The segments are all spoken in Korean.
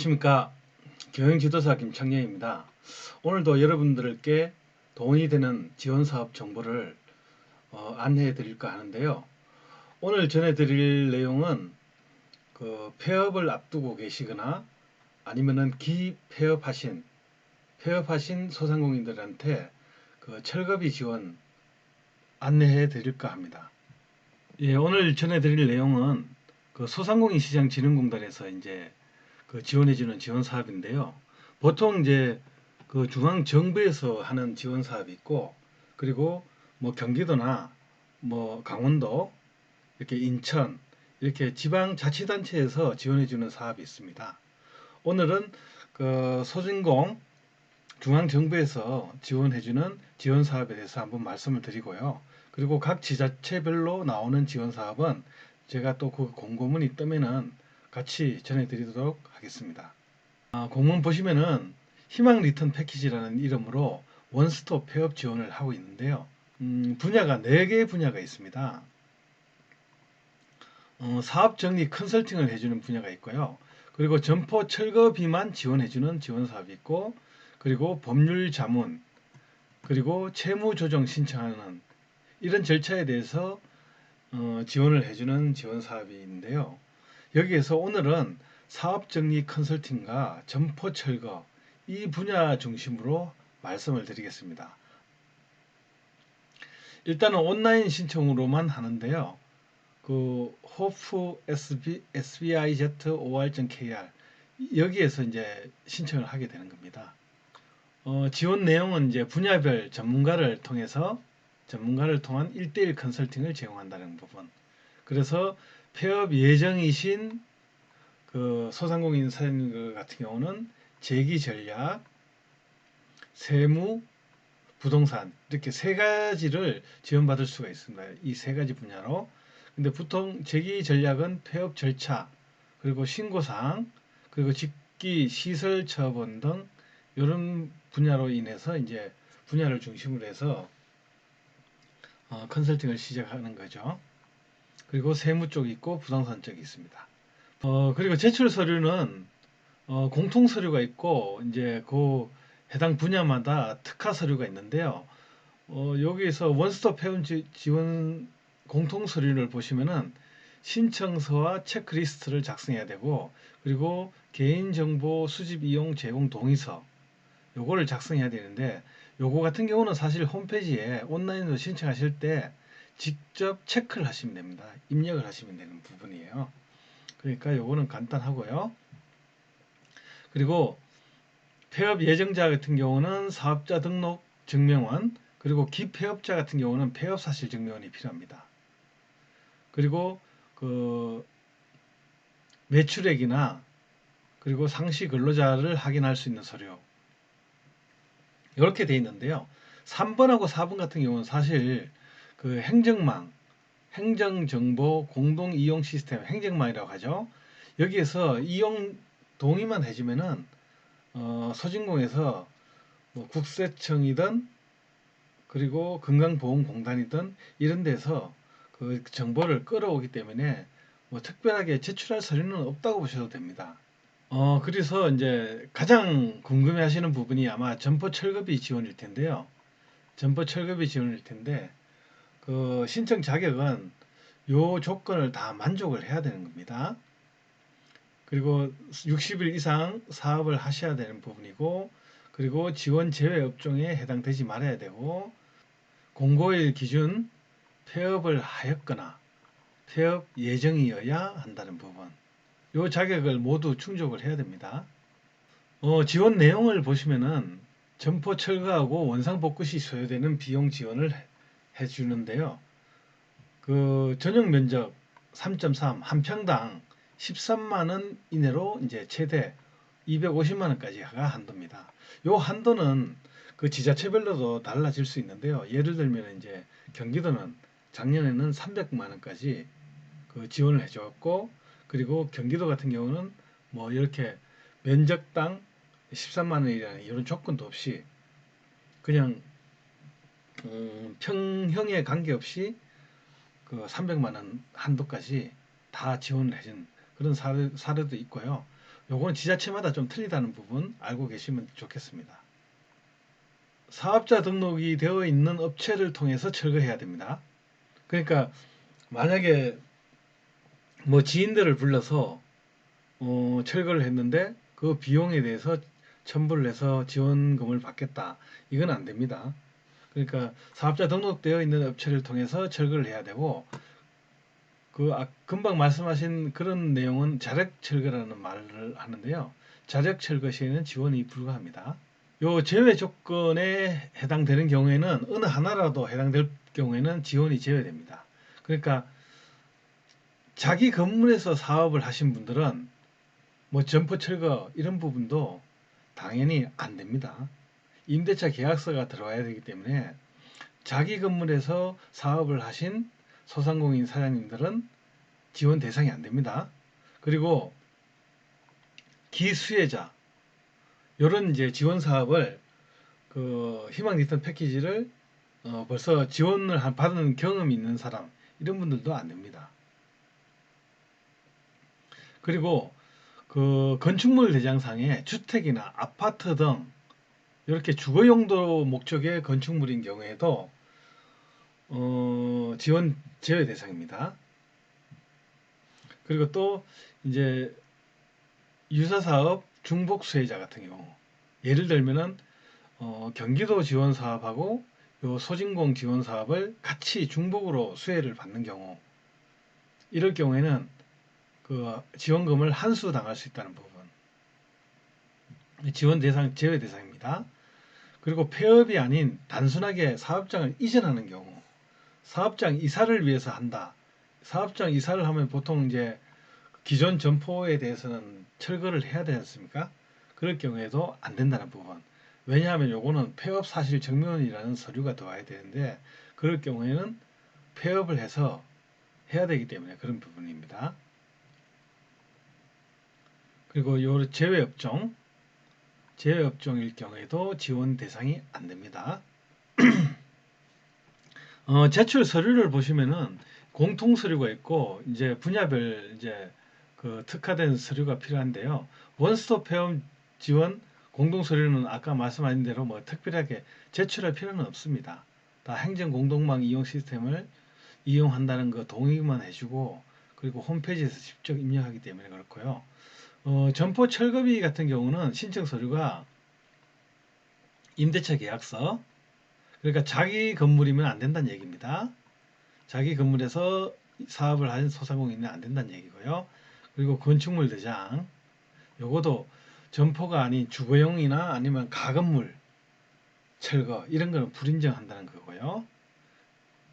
안녕하십니까. 경영지도사 김창렬입니다. 오늘도 여러분들께 도움이 되는 지원사업 정보를 안내해 드릴까 하는데요. 오늘 전해 드릴 내용은 폐업을 앞두고 계시거나 아니면은 폐업하신 소상공인들한테 철거비 지원 안내해 드릴까 합니다. 예, 오늘 전해 드릴 내용은 소상공인 시장진흥공단에서 이제 지원해주는 지원 사업인데요. 보통 이제 중앙 정부에서 하는 지원 사업이 있고, 그리고 뭐 경기도나 뭐 강원도, 이렇게 인천, 이렇게 지방 자치단체에서 지원해주는 사업이 있습니다. 오늘은 소진공 중앙 정부에서 지원해주는 지원 사업에 대해서 한번 말씀을 드리고요. 그리고 각 지자체별로 나오는 지원 사업은 제가 또 그 공고문이 뜨면은 같이 전해드리도록 하겠습니다. 공문 보시면은 희망 리턴 패키지라는 이름으로 원스톱 폐업 지원을 하고 있는데요. 분야가 4개 분야가 있습니다. 사업 정리 컨설팅을 해주는 분야가 있고요. 그리고 점포 철거비만 지원해주는 지원 사업이 있고, 그리고 법률 자문, 그리고 채무 조정 신청하는 이런 절차에 대해서 지원을 해주는 지원 사업이 있는데요. 여기에서 오늘은 사업 정리 컨설팅과 점포 철거 이 분야 중심으로 말씀을 드리겠습니다. 일단은 온라인 신청으로만 하는데요. 호프 sbiz.or.kr 여기에서 이제 신청을 하게 되는 겁니다. 지원 내용은 이제 분야별 전문가를 통한 1대1 컨설팅을 제공한다는 부분. 그래서 폐업 예정이신 소상공인 사장님들 같은 경우는 재기 전략, 세무, 부동산 이렇게 3가지를 지원받을 수가 있습니다. 이 3가지 분야로. 근데 보통 재기 전략은 폐업 절차, 그리고 신고사항, 그리고 직기 시설 처분 등 이런 분야로 인해서 이제 분야를 중심으로 해서 컨설팅을 시작하는 거죠. 그리고 세무 쪽이 있고 부동산 쪽이 있습니다. 그리고 제출 서류는 공통 서류가 있고 이제 해당 분야마다 특화 서류가 있는데요. 여기에서 원스톱 회원 지원 공통 서류를 보시면은 신청서와 체크리스트를 작성해야 되고, 그리고 개인정보 수집 이용 제공 동의서 요거를 작성해야 되는데, 요거 같은 경우는 사실 홈페이지에 온라인으로 신청하실 때 직접 체크를 하시면 됩니다. 입력을 하시면 되는 부분이에요. 그러니까 요거는 간단하고요. 그리고 폐업 예정자 같은 경우는 사업자 등록 증명원, 그리고 기폐업자 같은 경우는 폐업 사실 증명원이 필요합니다. 그리고 매출액이나 그리고 상시 근로자를 확인할 수 있는 서류 이렇게 돼 있는데요. 3번하고 4번 같은 경우는 사실 행정정보 공동 이용 시스템 행정망이라고 하죠. 여기에서 이용 동의만 해주면은 소진공에서 뭐 국세청이든 그리고 건강보험공단이든 이런 데서 정보를 끌어오기 때문에 뭐 특별하게 제출할 서류는 없다고 보셔도 됩니다. 그래서 이제 가장 궁금해 하시는 부분이 아마 점포 철거비 지원일 텐데요. 점포 철거비 지원일 텐데, 신청 자격은 요 조건을 다 만족을 해야 되는 겁니다. 그리고 60일 이상 사업을 하셔야 되는 부분이고, 그리고 지원 제외 업종에 해당되지 말아야 되고, 공고일 기준 폐업을 하였거나 폐업 예정이어야 한다는 부분. 요 자격을 모두 충족을 해야 됩니다. 지원 내용을 보시면은 점포 철거하고 원상 복구 시 소요되는 비용 지원을 해주는데요. 전용 면적 3.3 한 평당 13만 원 이내로 이제 최대 250만 원까지가 한도입니다. 요 한도는 지자체별로도 달라질 수 있는데요. 예를 들면 이제 경기도는 작년에는 300만 원까지 지원을 해줬고, 그리고 경기도 같은 경우는 뭐 이렇게 면적당 13만 원이라는 이런 조건도 없이 그냥 평형에 관계없이 300만 원 한도까지 다 지원을 해준 그런 사례도 있고요. 요건 지자체마다 좀 틀리다는 부분 알고 계시면 좋겠습니다. 사업자 등록이 되어 있는 업체를 통해서 철거해야 됩니다. 그러니까 만약에 뭐 지인들을 불러서 철거를 했는데 그 비용에 대해서 첨부를 해서 지원금을 받겠다. 이건 안 됩니다. 그러니까 사업자 등록되어 있는 업체를 통해서 철거를 해야 되고 금방 말씀하신 그런 내용은 자력 철거라는 말을 하는데요. 자력 철거 시에는 지원이 불가합니다. 요 제외 조건에 해당되는 경우에는 어느 하나라도 해당될 경우에는 지원이 제외됩니다. 그러니까 자기 건물에서 사업을 하신 분들은 뭐 점포 철거 이런 부분도 당연히 안 됩니다. 임대차 계약서가 들어와야 되기 때문에 자기 건물에서 사업을 하신 소상공인 사장님들은 지원 대상이 안 됩니다. 그리고 기수혜자 이런 이제 지원 사업을 그 희망 리턴 패키지를 벌써 지원을 받은 경험이 있는 사람 이런 분들도 안 됩니다. 그리고 그 건축물 대장상에 주택이나 아파트 등 이렇게 주거 용도 목적의 건축물인 경우에도 지원 제외 대상입니다. 그리고 또 이제 유사사업 중복 수혜자 같은 경우 예를 들면은 경기도 지원 사업하고 요 소진공 지원 사업을 같이 중복으로 수혜를 받는 경우 이럴 경우에는 그 지원금을 한수 당할 수 있다는 부분 지원 대상 제외 대상입니다. 그리고 폐업이 아닌 단순하게 사업장을 이전하는 경우 사업장 이사를 위해서 한다. 사업장 이사를 하면 보통 이제 기존 점포에 대해서는 철거를 해야 되지 않습니까? 그럴 경우에도 안 된다는 부분. 왜냐하면 요거는 폐업 사실 증명이라는 서류가 들어와야 되는데 그럴 경우에는 폐업을 해서 해야 되기 때문에 그런 부분입니다. 그리고 요 제외업종일 경우에도 지원 대상이 안 됩니다. 제출 서류를 보시면은 공통 서류가 있고 이제 분야별 이제 그 특화된 서류가 필요한데요. 원스톱 폐업 지원 공동 서류는 아까 말씀하신 대로 뭐 특별하게 제출할 필요는 없습니다. 다 행정 공동망 이용 시스템을 이용한다는 거 동의만 해주고 그리고 홈페이지에서 직접 입력하기 때문에 그렇고요. 점포 철거비 같은 경우는 신청 서류가 임대차 계약서 그러니까 자기 건물이면 안 된다는 얘기입니다. 자기 건물에서 사업을 하는 소상공인은 안 된다는 얘기고요. 그리고 건축물 대장 요것도 점포가 아닌 주거용이나 아니면 가건물 철거 이런 거는 불인정한다는 거고요.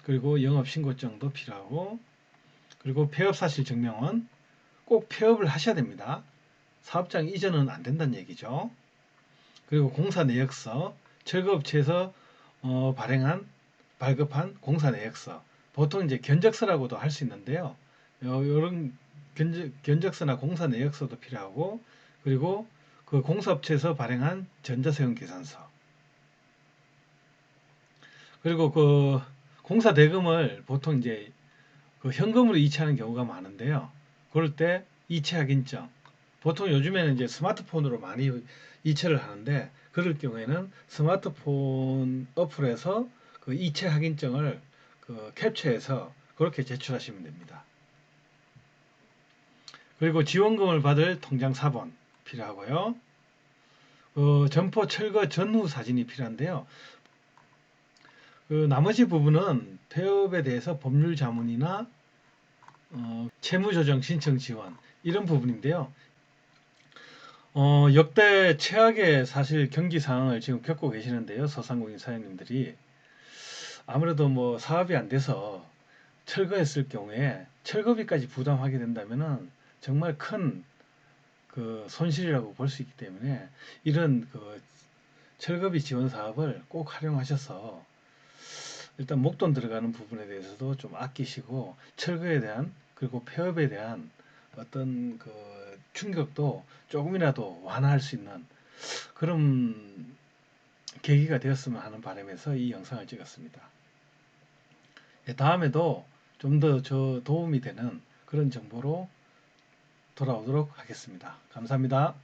그리고 영업신고증도 필요하고 그리고 폐업사실 증명은 꼭 폐업을 하셔야 됩니다. 사업장 이전은 안 된다는 얘기죠. 그리고 공사 내역서 철거업체에서 발급한 공사 내역서 보통 이제 견적서라고도 할 수 있는데요. 이런 견적서나 공사 내역서도 필요하고 그리고 그 공사업체에서 발행한 전자세금 계산서 그리고 그 공사 대금을 보통 이제 그 현금으로 이체하는 경우가 많은데요. 그럴 때 이체 확인증 보통 요즘에는 이제 스마트폰으로 많이 이체를 하는데 그럴 경우에는 스마트폰 어플에서 그 이체 확인증을 그 캡처해서 그렇게 제출하시면 됩니다. 그리고 지원금을 받을 통장 사본 필요하고요. 점포 철거 전후 사진이 필요한데요. 그 나머지 부분은 폐업에 대해서 법률 자문이나 채무조정 신청 지원 이런 부분인데요. 역대 최악의 사실 경기 상황을 지금 겪고 계시는데요. 소상공인 사장님들이 아무래도 뭐 사업이 안 돼서 철거했을 경우에 철거비까지 부담하게 된다면은 정말 큰 그 손실이라고 볼 수 있기 때문에 이런 그 철거비 지원 사업을 꼭 활용하셔서 일단 목돈 들어가는 부분에 대해서도 좀 아끼시고 철거에 대한 그리고 폐업에 대한 어떤 그 충격도 조금이라도 완화할 수 있는 그런 계기가 되었으면 하는 바람에서 이 영상을 찍었습니다. 다음에도 좀 더 저 도움이 되는 그런 정보로 돌아오도록 하겠습니다. 감사합니다.